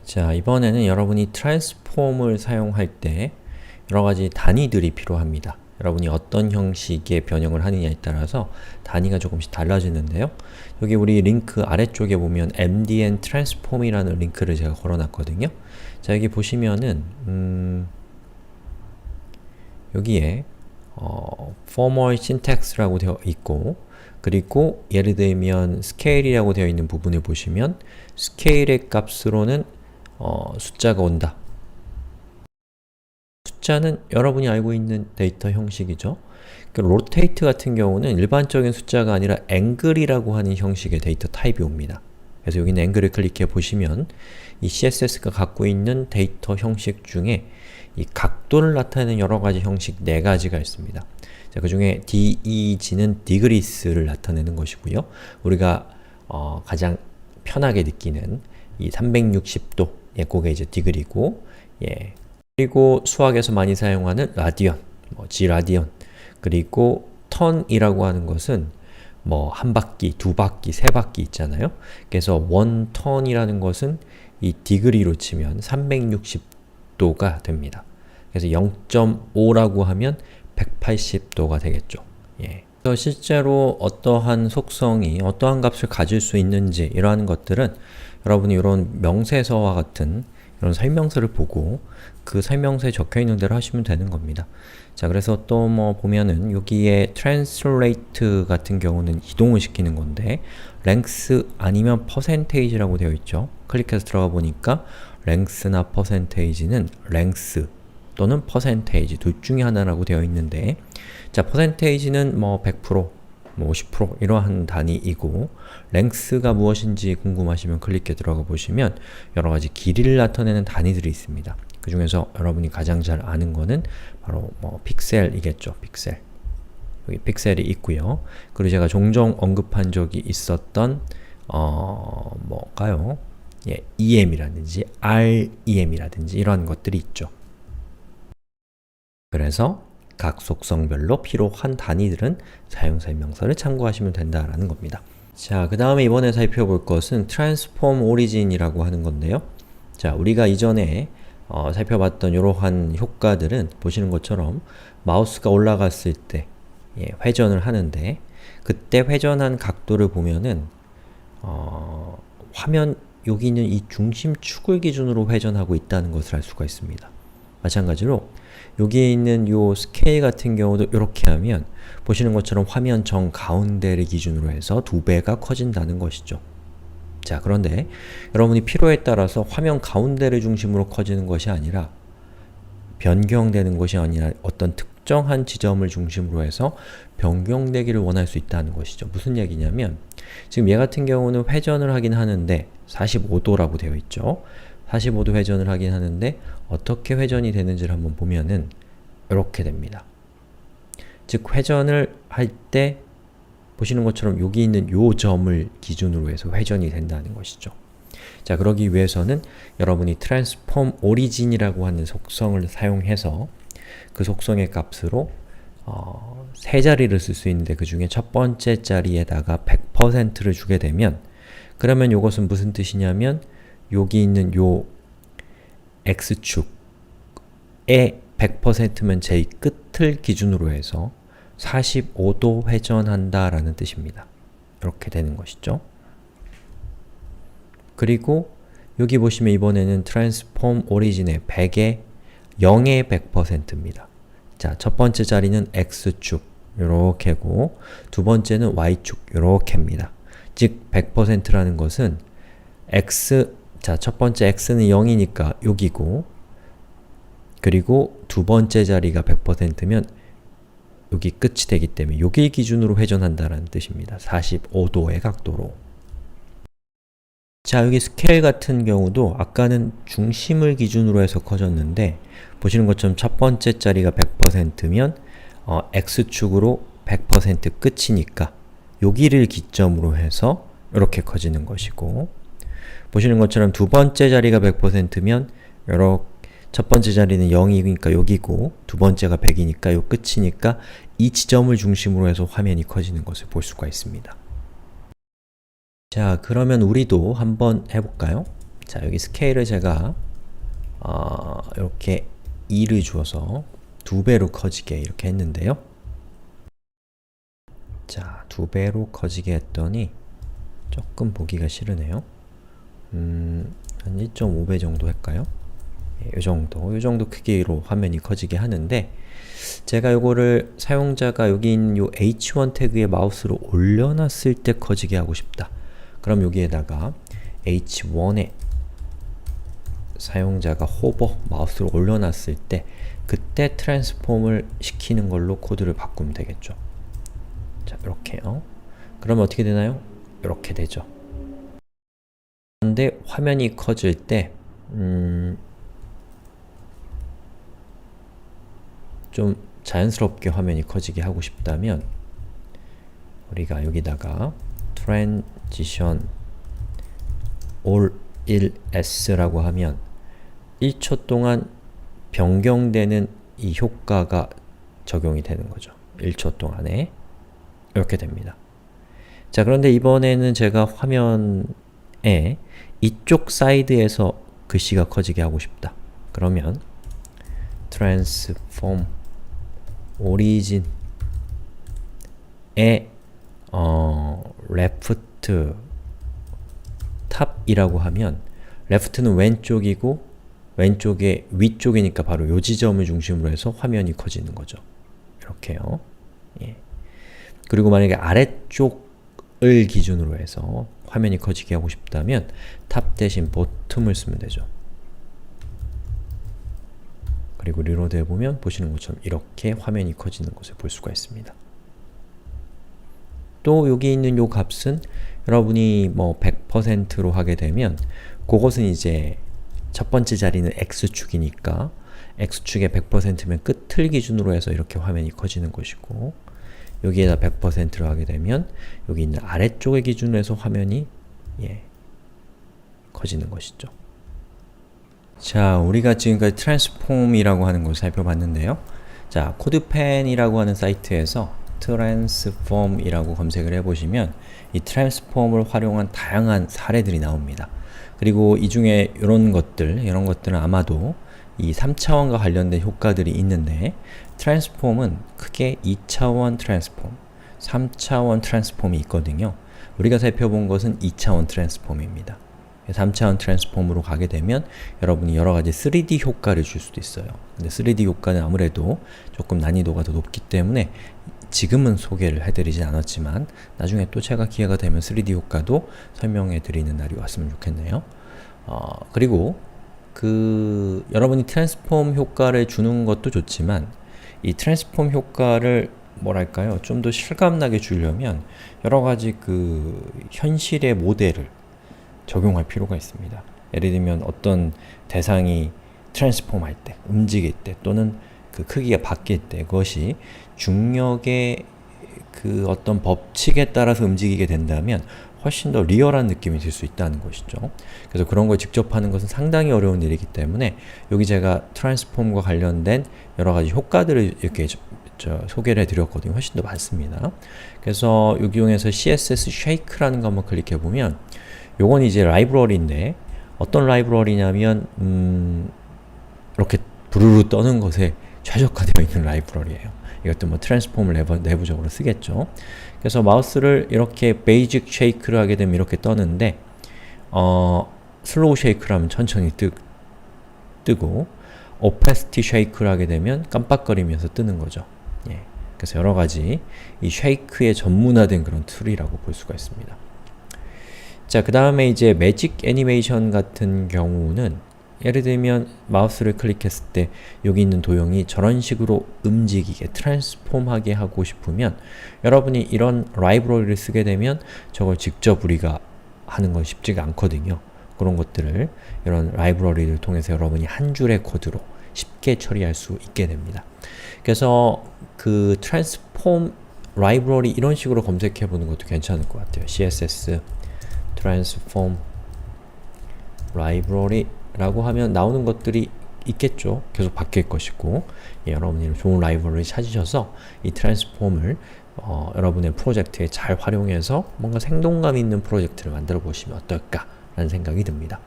자, 이번에는 여러분이 트랜스폼을 사용할 때 여러가지 단위들이 필요합니다. 여러분이 어떤 형식의 변형을 하느냐에 따라서 단위가 조금씩 달라지는데요. 여기 우리 링크 아래쪽에 보면 MDN Transform이라는 링크를 제가 걸어놨거든요. 자, 여기 보시면은 여기에 Formal Syntax라고 되어 있고, 그리고 예를 들면 Scale이라고 되어 있는 부분을 보시면 Scale의 값으로는 숫자가 온다. 숫자는 여러분이 알고 있는 데이터 형식이죠. rotate 같은 경우는 일반적인 숫자가 아니라 angle이라고 하는 형식의 데이터 타입이 옵니다. 그래서 여기는 angle을 클릭해 보시면 이 CSS가 갖고 있는 데이터 형식 중에 이 각도를 나타내는 여러가지 형식 4가지가 있습니다. 자, 그 중에 DEG는 degrees를 나타내는 것이고요. 우리가 가장 편하게 느끼는 이 360도, 그게 이제 degree고, 그리고 수학에서 많이 사용하는 라디언, G라디언, 그리고 턴이라고 하는 것은 한 바퀴, 두 바퀴, 세 바퀴 있잖아요. 그래서 원 턴이라는 것은 이 degree로 치면 360도가 됩니다. 그래서 0.5라고 하면 180도가 되겠죠. 그래서 실제로 어떠한 속성이 어떠한 값을 가질 수 있는지 이러한 것들은 여러분이 이런 명세서와 같은 이런 설명서를 보고 그 설명서에 적혀있는 대로 하시면 되는 겁니다. 자, 그래서 또 보면은 여기에 translate 같은 경우는 이동을 시키는 건데 length 아니면 percentage라고 되어 있죠. 클릭해서 들어가 보니까 length나 percentage는 length 또는 percentage 둘 중에 하나라고 되어 있는데, 자, percentage는 100%, 50% 이러한 단위이고, length가 무엇인지 궁금하시면 클릭해 들어가 보시면 여러가지 길이를 나타내는 단위들이 있습니다. 그 중에서 여러분이 가장 잘 아는 거는 바로 픽셀이겠죠. 픽셀. 여기 픽셀이 있고요. 그리고 제가 종종 언급한 적이 있었던 뭘까요? EM이라든지 REM이라든지 이런 것들이 있죠. 그래서 각 속성별로 필요한 단위들은 사용설명서를 참고하시면 된다라는 겁니다. 자, 그 다음에 이번에 살펴볼 것은 Transform Origin이라고 하는 건데요. 자, 우리가 이전에 살펴봤던 이러한 효과들은 보시는 것처럼 마우스가 올라갔을 때 회전을 하는데, 그때 회전한 각도를 보면은 화면 여기 있는 이 중심축을 기준으로 회전하고 있다는 것을 알 수가 있습니다. 마찬가지로 여기에 있는 요 스케일 같은 경우도 이렇게 하면 보시는 것처럼 화면 정가운데를 기준으로 해서 2배가 커진다는 것이죠. 자, 그런데 여러분이 필요에 따라서 화면 가운데를 중심으로 커지는 것이 아니라 변경되는 것이 아니라 어떤 특정한 지점을 중심으로 해서 변경되기를 원할 수 있다는 것이죠. 무슨 얘기냐면 지금 얘 같은 경우는 회전을 하긴 하는데 45도라고 되어 있죠. 45도 회전을 하긴 하는데 어떻게 회전이 되는지를 한번 보면은 이렇게 됩니다. 즉 회전을 할 때 보시는 것처럼 여기 있는 요 점을 기준으로 해서 회전이 된다는 것이죠. 자, 그러기 위해서는 여러분이 Transform Origin이라고 하는 속성을 사용해서 그 속성의 값으로 세 자리를 쓸 수 있는데 그 중에 첫 번째 자리에다가 100%를 주게 되면, 그러면 이것은 무슨 뜻이냐면 여기 있는 요 X축의 100%면 제일 끝을 기준으로 해서 45도 회전한다 라는 뜻입니다. 이렇게 되는 것이죠. 그리고 여기 보시면 이번에는 Transform Origin의 100에 0의 100%입니다. 자, 첫 번째 자리는 X축 요렇게고 두 번째는 Y축 요렇게입니다. 즉 100%라는 것은 첫 번째 X는 0이니까 여기고, 그리고 두 번째 자리가 100%면 여기 끝이 되기 때문에 여기 기준으로 회전한다는 뜻입니다. 45도의 각도로. 자, 여기 스케일 같은 경우도 아까는 중심을 기준으로 해서 커졌는데 보시는 것처럼 첫 번째 자리가 100%면 X축으로 100% 끝이니까 여기를 기점으로 해서 이렇게 커지는 것이고, 보시는 것처럼 두 번째 자리가 100%면 첫 번째 자리는 0이니까 여기고 두 번째가 100이니까 요 끝이니까 이 지점을 중심으로 해서 화면이 커지는 것을 볼 수가 있습니다. 자, 그러면 우리도 한번 해볼까요? 자, 여기 스케일을 제가 이렇게 2를 주어서 2배로 커지게 이렇게 했는데요. 자, 2배로 커지게 했더니 조금 보기가 싫으네요. 한 1.5배 정도 할까요? 이 정도 크기로 화면이 커지게 하는데, 제가 요거를 사용자가 여기 있는 요 h1 태그에 마우스로 올려놨을 때 커지게 하고 싶다. 그럼 여기에다가 h1에 사용자가 호버 마우스로 올려놨을 때 그때 트랜스폼을 시키는 걸로 코드를 바꾸면 되겠죠. 자, 이렇게요. 그러면 어떻게 되나요? 이렇게 되죠. 그런데 화면이 커질 때 좀 자연스럽게 화면이 커지게 하고 싶다면 우리가 여기다가 transition all 1s라고 하면 1초 동안 변경되는 이 효과가 적용이 되는 거죠. 1초 동안에 이렇게 됩니다. 자, 그런데 이번에는 제가 화면에 이쪽 사이드에서 글씨가 커지게 하고 싶다. 그러면 transform origin에 left 탑이라고 하면 left는 왼쪽이고 왼쪽에 위쪽이니까 바로 요 지점을 중심으로 해서 화면이 커지는 거죠. 이렇게요. 예. 그리고 만약에 아래쪽을 기준으로 해서 화면이 커지게 하고 싶다면 탑 대신 bottom을 쓰면 되죠. 그리고 리로드 해보면 보시는 것처럼 이렇게 화면이 커지는 것을 볼 수가 있습니다. 또 여기 있는 요 값은 여러분이 뭐 100%로 하게 되면 그것은 이제 첫 번째 자리는 X축이니까 X축의 100%면 끝을 기준으로 해서 이렇게 화면이 커지는 것이고, 여기에다 100%로 하게 되면 여기 있는 아래쪽의 기준으로 해서 화면이 커지는 것이죠. 자, 우리가 지금까지 트랜스폼이라고 하는 것을 살펴봤는데요. 자, 코드펜이라고 하는 사이트에서 transform이라고 검색을 해보시면 이 트랜스폼을 활용한 다양한 사례들이 나옵니다. 그리고 이 중에 이런 것들은 아마도 이 3차원과 관련된 효과들이 있는데, 트랜스폼은 크게 2차원 트랜스폼, 3차원 트랜스폼이 있거든요. 우리가 살펴본 것은 2차원 트랜스폼입니다. 3차원 트랜스폼으로 가게 되면 여러분이 여러가지 3D 효과를 줄 수도 있어요. 근데 3D 효과는 아무래도 조금 난이도가 더 높기 때문에 지금은 소개를 해드리진 않았지만 나중에 또 제가 기회가 되면 3D 효과도 설명해 드리는 날이 왔으면 좋겠네요. 그리고 여러분이 트랜스폼 효과를 주는 것도 좋지만 이 트랜스폼 효과를 뭐랄까요? 좀 더 실감나게 주려면 여러가지 현실의 모델을 적용할 필요가 있습니다. 예를 들면 어떤 대상이 트랜스폼 할 때, 움직일 때, 또는 그 크기가 바뀔 때 그것이 중력의 어떤 법칙에 따라서 움직이게 된다면 훨씬 더 리얼한 느낌이 들 수 있다는 것이죠. 그래서 그런 걸 직접 하는 것은 상당히 어려운 일이기 때문에 여기 제가 트랜스폼과 관련된 여러가지 효과들을 이렇게 소개를 해드렸거든요. 훨씬 더 많습니다. 그래서 여기 중에서 CSS Shake라는 거 한번 클릭해보면 요건 이제 라이브러리인데 어떤 라이브러리냐면 이렇게 부르르 떠는 것에 최적화되어 있는 라이브러리예요. 이것도 뭐 트랜스폼을 내부적으로 쓰겠죠. 그래서 마우스를 이렇게 베이직 쉐이크를 하게 되면 이렇게 떠는데 슬로우 쉐이크를 하면 천천히 뜨고 오페시티 쉐이크를 하게 되면 깜빡거리면서 뜨는 거죠. 예. 그래서 여러가지 이 쉐이크에 전문화된 그런 툴이라고 볼 수가 있습니다. 자, 그 다음에 이제 매직 애니메이션 같은 경우는 예를 들면 마우스를 클릭했을 때 여기 있는 도형이 저런 식으로 움직이게, 트랜스폼하게 하고 싶으면 여러분이 이런 라이브러리를 쓰게 되면 저걸 직접 우리가 하는 건 쉽지가 않거든요. 그런 것들을 이런 라이브러리를 통해서 여러분이 한 줄의 코드로 쉽게 처리할 수 있게 됩니다. 그래서 트랜스폼 라이브러리 이런 식으로 검색해 보는 것도 괜찮을 것 같아요. CSS transform library 라고 하면 나오는 것들이 있겠죠. 계속 바뀔 것이고, 여러분이 좋은 라이브러리 찾으셔서 이 트랜스폼을 여러분의 프로젝트에 잘 활용해서 뭔가 생동감 있는 프로젝트를 만들어 보시면 어떨까 라는 생각이 듭니다.